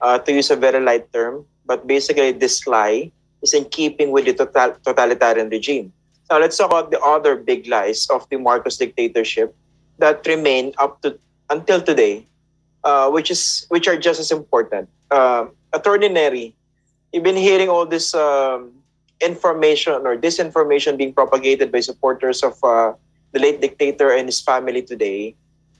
to use a very light term, but basically this lie is in keeping with the totalitarian regime. Now let's talk about the other big lies of the Marcos dictatorship that remain up to until today, which are just as important. Attorney Neri, you've been hearing all this information or disinformation being propagated by supporters of the late dictator and his family today.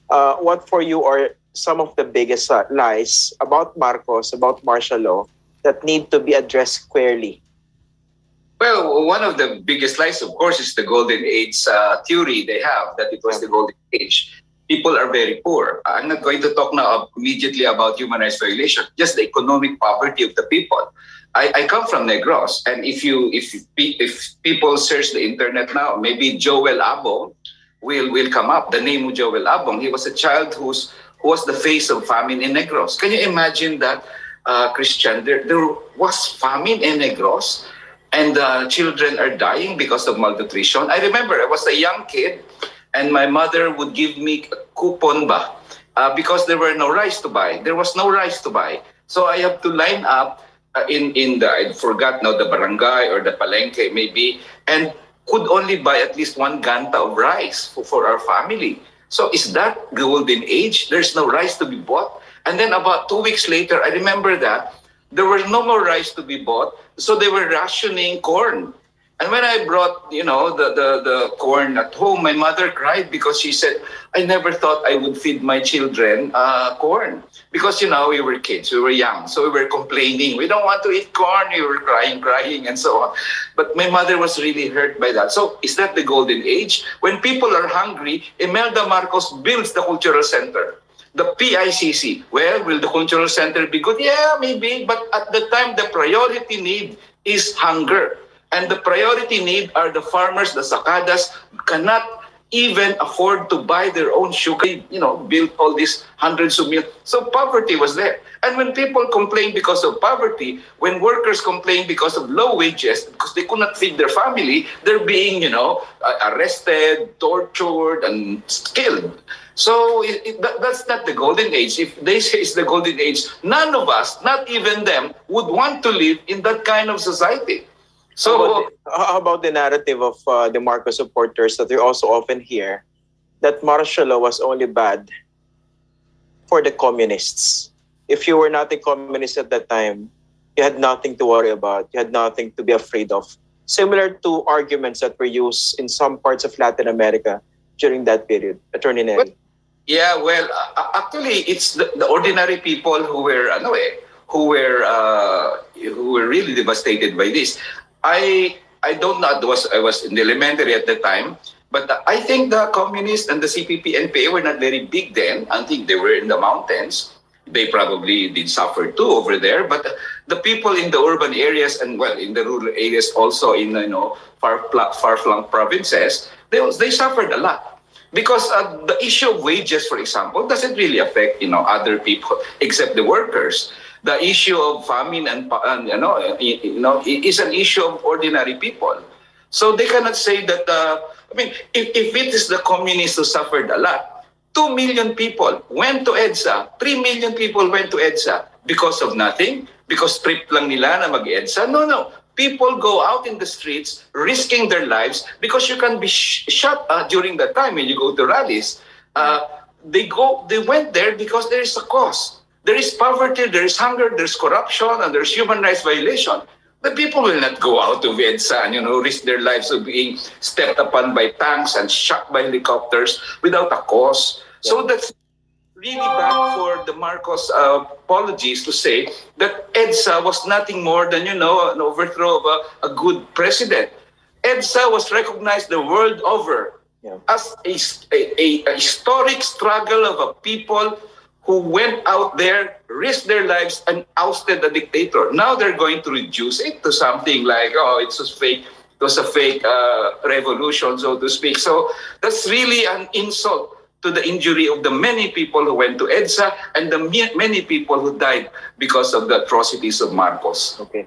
What for you are some of the biggest lies about Marcos, about martial law, that need to be addressed squarely? Well, one of the biggest lies, of course, is the golden age theory they have, that it was the golden age. People are very poor. I'm not going to talk now immediately about human rights violation, just the economic poverty of the people. I come from Negros, and if people search the internet now, maybe Joel Abong will come up. The name of Joel Abong, he was a child who was the face of famine in Negros. Can you imagine that, Christian? There was famine in Negros, and children are dying because of malnutrition. I remember I was a young kid, and my mother would give me a coupon because there were no rice to buy. There was no rice to buy. So I have to line up in the, I forgot now, the barangay or the palengke maybe, and could only buy at least 1 ganta of rice for our family. So is that golden age? There's no rice to be bought. And then about 2 weeks later, I remember that there was no more rice to be bought, so they were rationing corn. And when I brought, the corn at home, my mother cried because she said, I never thought I would feed my children corn. Because, we were kids, we were young, so we were complaining. We don't want to eat corn. We were crying, and so on. But my mother was really hurt by that. So is that the golden age? When people are hungry, Imelda Marcos builds the cultural center. The PICC, well, will the cultural center be good? Yeah, maybe. But at the time, the priority need is hunger. And the priority need are the farmers, the sakadas, cannot even afford to buy their own sugar, build all these hundreds of millions. So poverty was there. And when people complain because of poverty, when workers complain because of low wages, because they could not feed their family, they're being, arrested, tortured, and killed. So that's not the golden age. If they say it's the golden age, none of us, not even them, would want to live in that kind of society. So, how about the narrative of the Marcos supporters that we also often hear that martial law was only bad for the communists? If you were not a communist at that time, you had nothing to worry about. You had nothing to be afraid of. Similar to arguments that were used in some parts of Latin America during that period. Attorney Neri. Actually, it's the ordinary people who were really devastated by this. I don't know. I was in the elementary at the time, but I think the communists and the CPP NPA were not very big then. I think they were in the mountains. They probably did suffer too over there. But the people in the urban areas and in the rural areas, also in far-flung provinces, they suffered a lot. Because the issue of wages, for example, doesn't really affect other people except the workers. The issue of famine and is an issue of ordinary people. So they cannot say that. If it is the communists who suffered a lot, 2 million people went to EDSA, 3 million people went to EDSA because of nothing, because trip lang nila na mag-EDSA. No. People go out in the streets risking their lives because you can be shot during that time when you go to rallies. They went there because there is a cause. There is poverty, there is hunger, there's corruption, and there's human rights violation. The people will not go out to EDSA and risk their lives of being stepped upon by tanks and shot by helicopters without a cause. So that's really bad for the Marcos apologies to say that EDSA was nothing more than, an overthrow of a good president. EDSA was recognized the world over as a historic struggle of a people who went out there, risked their lives, and ousted the dictator. Now they're going to reduce it to something like, it was a fake revolution, so to speak. So that's really an insult to the injury of the many people who went to EDSA and the many people who died because of the atrocities of Marcos. Okay.